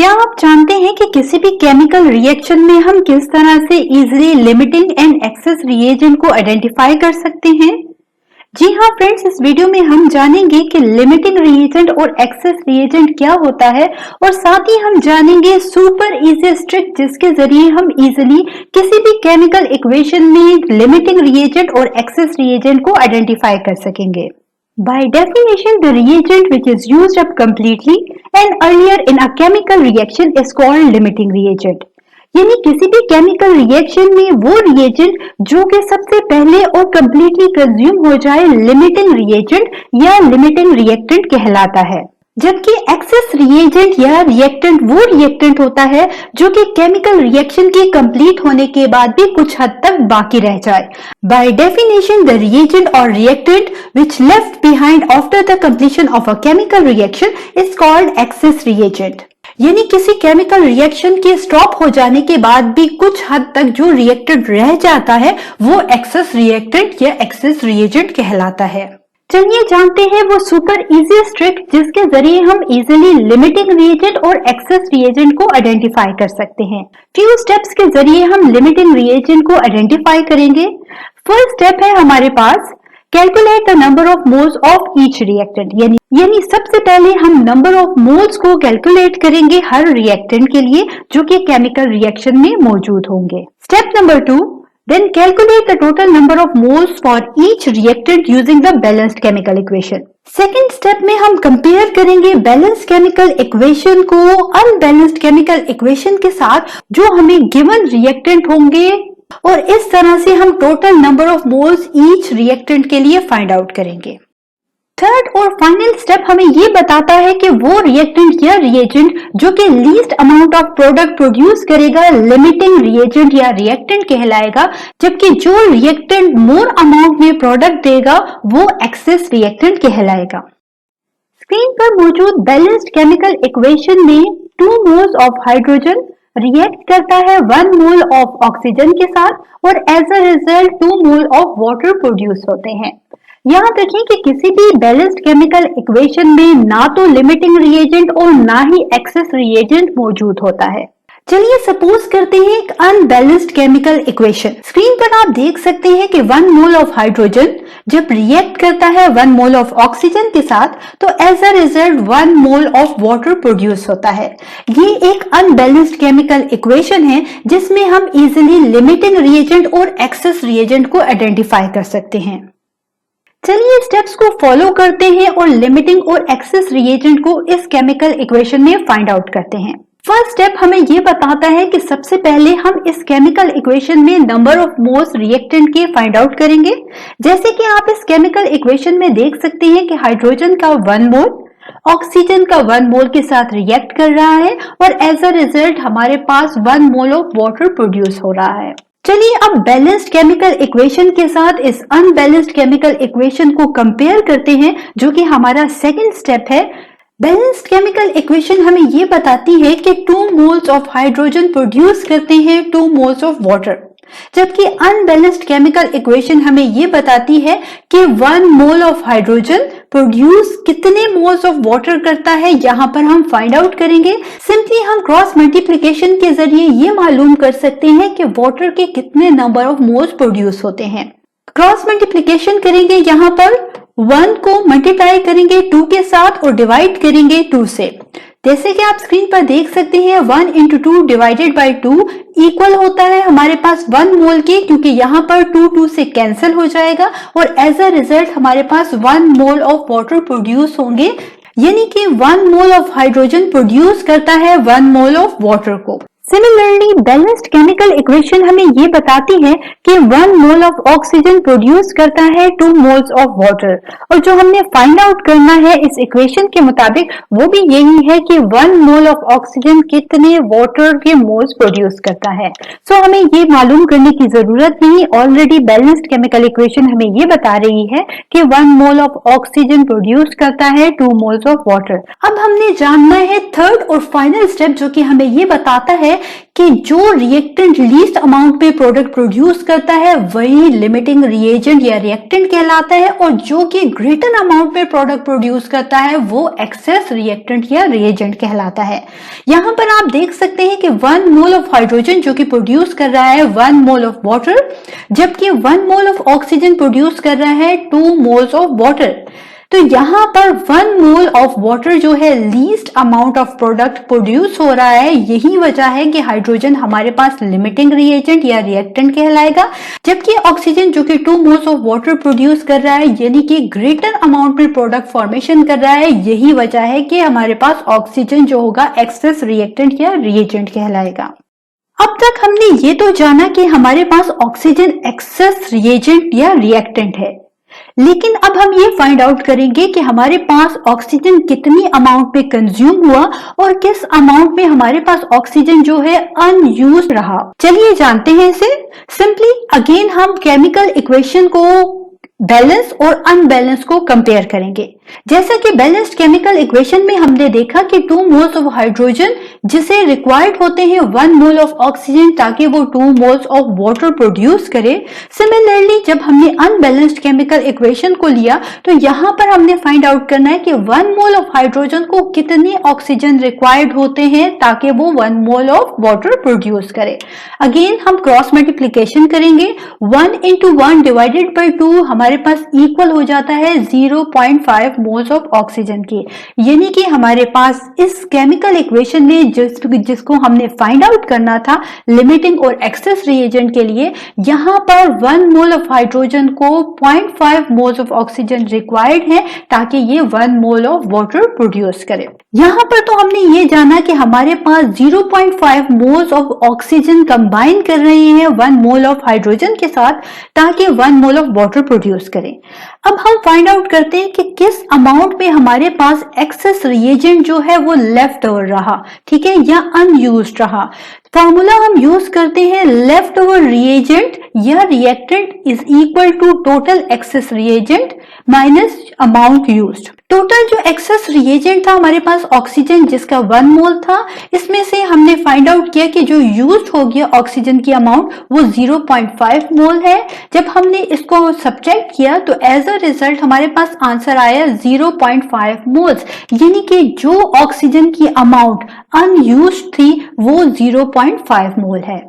क्या आप जानते हैं कि किसी भी केमिकल रिएक्शन में हम किस तरह से easily limiting and access reagent को आइडेंटिफाई कर सकते हैं? जी हाँ फ्रेंड्स, इस वीडियो में हम जानेंगे कि लिमिटिंग रिएजेंट और एक्सेस रिएजेंट क्या होता है और साथ ही हम जानेंगे सुपर इजी ट्रिक जिसके जरिए हम इजीली किसी भी केमिकल इक्वेशन में लिमिटिंग रिएजेंट और एक्सेस रिएजेंट को आइडेंटिफाई कर सकेंगे। By definition, the reagent which is used up completely and earlier in a chemical reaction is called limiting reagent. यानी किसी भी केमिकल रिएक्शन में वो रिएजेंट जो कि सबसे पहले और कंप्लीटली कंज्यूम हो जाए लिमिटिंग रिएजेंट या लिमिटिंग रिएक्टेंट कहलाता है। जबकि एक्सेस रिएजेंट या रिएक्टेंट वो रिएक्टेंट होता है जो कि केमिकल रिएक्शन के कंप्लीट होने के बाद भी कुछ हद तक बाकी रह जाए। बाय डेफिनेशन, द रिएजेंट और reactant which left behind after the completion of a chemical reaction is called access reagent. यानी किसी केमिकल रिएक्शन के स्टॉप हो जाने के बाद भी कुछ हद तक जो रिएक्टेंट रह जाता है वो एक्सेस रिएक्टेंट या एक्सेस रिएजेंट कहलाता है। चलिए जानते हैं वो सुपर इजी ट्रिक जिसके जरिए हम इजीली लिमिटिंग रिएजेंट और एक्सेस रिएजेंट को आइडेंटिफाई कर सकते हैं। फ्यू स्टेप्स के जरिए हम लिमिटिंग रिएजेंट को आइडेंटिफाई करेंगे। फर्स्ट स्टेप है हमारे पास calculate the number of moles of each reactant. यानी सबसे पहले हम नंबर ऑफ मोल्स को कैलकुलेट करेंगे हर रिएक्टेंट के लिए जो कि केमिकल रिएक्शन में मौजूद होंगे। Step number 2, then calculate the total number of moles for each reactant using the balanced chemical equation. Second step में हम कंपेयर करेंगे बैलेंस्ड केमिकल इक्वेशन को अनबैलेंस्ड केमिकल इक्वेशन के साथ जो हमें गिवन रिएक्टेंट होंगे और इस तरह से हम total number of moles each reactant के लिए फाइंड आउट करेंगे। थर्ड और फाइनल स्टेप हमें ये बताता है कि वो रिएक्टेंट या रिएजेंट जो कि least amount of product produce करेगा लिमिटिंग रिएजेंट या रिएक्टेंट कहलाएगा, जबकि जो रिएक्टेंट मोर अमाउंट में प्रोडक्ट देगा वो एक्सेस रिएक्टेंट कहलाएगा। स्क्रीन पर मौजूद बैलेंस्ड केमिकल इक्वेशन में 2 मोल्स ऑफ हाइड्रोजन रिएक्ट करता है 1 मोल ऑफ ऑक्सीजन के साथ और as a result 2 mole of water produce होते हैं। याद रखें कि किसी भी बैलेंस्ड केमिकल इक्वेशन में ना तो लिमिटिंग रिएजेंट और ना ही एक्सेस रिएजेंट मौजूद होता है। चलिए सपोज करते हैं एक अनबैलेंस्ड केमिकल इक्वेशन। स्क्रीन पर आप देख सकते हैं कि 1 मोल ऑफ हाइड्रोजन जब रिएक्ट करता है 1 मोल ऑफ ऑक्सीजन के साथ तो as a result 1 mole of water produce होता है। ये एक अनबैलेंस्ड केमिकल इक्वेशन है जिसमें हम इजिली लिमिटिंग रिएजेंट और एक्सेस रिएजेंट को आइडेंटिफाई कर सकते हैं। चलिए स्टेप्स को फॉलो करते हैं और लिमिटिंग और एक्सेस रिएजेंट को इस केमिकल इक्वेशन में फाइंड आउट करते हैं। फर्स्ट स्टेप हमें ये बताता है कि सबसे पहले हम इस केमिकल इक्वेशन में नंबर ऑफ मोल्स रिएक्टेंट के फाइंड आउट करेंगे। जैसे कि आप इस केमिकल इक्वेशन में देख सकते हैं कि हाइड्रोजन का 1 मोल ऑक्सीजन का 1 मोल के साथ रिएक्ट कर रहा है और एज अ रिजल्ट हमारे पास 1 मोल ऑफ वाटर प्रोड्यूस हो रहा है। चलिए अब बैलेंस्ड केमिकल इक्वेशन के साथ इस अनबैलेंस्ड केमिकल इक्वेशन को कंपेयर करते हैं जो कि हमारा सेकंड स्टेप है। बैलेंस्ड केमिकल इक्वेशन हमें ये बताती है कि 2 मोल्स ऑफ हाइड्रोजन प्रोड्यूस करते हैं 2 मोल्स ऑफ वाटर, जबकि अनबैलेंस्ड केमिकल इक्वेशन हमें ये बताती है कि 1 मोल ऑफ हाइड्रोजन प्रोड्यूस कितने मोल्स ऑफ वाटर करता है। यहाँ पर हम फाइंड आउट करेंगे। सिंपली हम क्रॉस मल्टीप्लिकेशन के जरिए ये मालूम कर सकते हैं कि वाटर के कितने नंबर ऑफ मोल्स प्रोड्यूस होते हैं। क्रॉस मल्टीप्लिकेशन करेंगे, यहाँ पर 1 को मल्टीप्लाई करेंगे 2 के साथ और डिवाइड करेंगे 2 से। जैसे कि आप स्क्रीन पर देख सकते हैं 1 into 2 डिवाइडेड बाई 2 इक्वल होता है हमारे पास 1 मोल के, क्योंकि यहाँ पर 2 से कैंसिल हो जाएगा और एज अ रिजल्ट हमारे पास 1 मोल ऑफ वाटर प्रोड्यूस होंगे। यानी कि 1 मोल ऑफ हाइड्रोजन प्रोड्यूस करता है 1 मोल ऑफ वाटर को। सिमिलरली बैलेंस्ड केमिकल इक्वेशन हमें ये बताती है कि 1 मोल ऑफ ऑक्सीजन प्रोड्यूस करता है 2 मोल्स ऑफ वाटर, और जो हमने फाइंड आउट करना है इस इक्वेशन के मुताबिक वो भी यही है कि 1 मोल ऑफ ऑक्सीजन कितने वाटर के मोल्स प्रोड्यूस करता है। सो हमें ये मालूम करने की जरूरत नहीं, ऑलरेडी बैलेंस्ड केमिकल इक्वेशन हमें ये बता रही है कि 1 मोल ऑफ ऑक्सीजन प्रोड्यूस करता है 2 मोल्स ऑफ वाटर। अब हमने जानना है थर्ड और फाइनल स्टेप जो कि हमें ये बताता है है कि जो रिएक्टेंट लीस्ट अमाउंट में प्रोडक्ट प्रोड्यूस करता है वही लिमिटिंग रिएजेंट या रिएक्टेंट कहलाता है, और जो कि ग्रेटर अमाउंट में प्रोडक्ट प्रोड्यूस करता है वो एक्सेस रिएक्टेंट या रिएजेंट कहलाता है। यहाँ पर आप देख सकते हैं कि 1 मोल ऑफ हाइड्रोजन जो कि प्रोड्यूस कर रहा है 1 मोल ऑफ वाटर, जबकि 1 मोल ऑफ ऑक्सीजन प्रोड्यूस कर रहा है 2 मोल्स ऑफ वाटर। तो यहाँ पर 1 मोल ऑफ वाटर जो है least amount of product produce हो रहा है, यही वजह है कि हाइड्रोजन हमारे पास लिमिटिंग रिएजेंट या रिएक्टेंट कहलाएगा, जबकि ऑक्सीजन जो कि 2 मोल्स ऑफ वाटर प्रोड्यूस कर रहा है यानी कि ग्रेटर अमाउंट में प्रोडक्ट फॉर्मेशन कर रहा है, यही वजह है कि हमारे पास ऑक्सीजन जो होगा एक्सेस रिएक्टेंट या रिएजेंट कहलाएगा। अब तक हमने ये तो जाना कि हमारे पास ऑक्सीजन एक्सेस रिएजेंट या रिएक्टेंट है, लेकिन अब हम ये फाइंड आउट करेंगे कि हमारे पास ऑक्सीजन कितनी अमाउंट में कंज्यूम हुआ और किस अमाउंट में हमारे पास ऑक्सीजन जो है अनयूज्ड रहा। चलिए जानते हैं इसे। सिंपली अगेन हम केमिकल इक्वेशन को बैलेंस और अनबैलेंस को कंपेयर करेंगे। जैसा कि बैलेंस्ड केमिकल इक्वेशन में हमने देखा कि 2 मोल्स ऑफ हाइड्रोजन जिसे रिक्वायर्ड होते हैं 1 मोल ऑफ ऑक्सीजन ताकि वो 2 मोल्स ऑफ वाटर प्रोड्यूस करे। सिमिलरली जब हमने अनबैलेंस्ड केमिकल इक्वेशन को लिया तो यहाँ पर हमने फाइंड आउट करना है कि 1 मोल ऑफ हाइड्रोजन को कितने ऑक्सीजन रिक्वायर्ड होते हैं ताकि वो 1 मोल ऑफ वाटर प्रोड्यूस करे। अगेन हम क्रॉस मल्टीप्लीकेशन करेंगे। 1 into 1 डिवाइडेड बाई 2 हमारे पास इक्वल हो जाता है 0.5 मोल्स ऑफ ऑक्सीजन की, यानी कि हमारे पास इस केमिकल इक्वेशन में जिसको हमने फाइंड आउट करना था लिमिटिंग और एक्सेस रिएजेंट के लिए, यहाँ पर 1 मोल ऑफ हाइड्रोजन को 0.5 मोल्स ऑफ ऑक्सीजन रिक्वायर्ड है ताकि ये 1 मोल ऑफ वाटर प्रोड्यूस करे। यहाँ पर तो हमने ये जाना कि हमारे पास 0.5 मोल्स ऑफ ऑक्सीजन कंबाइन कर रहे हैं 1 मोल ऑफ हाइड्रोजन के साथ ताकि 1 मोल ऑफ वाटर प्रोड्यूस करें। अब हम फाइंड आउट करते हैं कि किस अमाउंट में हमारे पास एक्सेस रिएजेंट जो है वो लेफ्ट ओवर रहा, ठीक है, या अनयूज्ड रहा। फॉर्मूला हम यूज करते हैं लेफ्ट ओवर रिएजेंट या reactant is equal to total excess reagent minus amount used. Total जो एक्सेस रिएजेंट था हमारे पास ऑक्सीजन जिसका 1 मोल था, इसमें से हमने फाइंड आउट किया कि जो यूज्ड हो गया ऑक्सीजन की अमाउंट वो 0.5 मोल है। जब हमने इसको सब्ट्रैक्ट किया तो एज अ रिजल्ट हमारे पास आंसर आया 0.5 मोल्स, यानी कि जो ऑक्सीजन की अमाउंट अनयूज्ड थी वो 0.5 मोल है।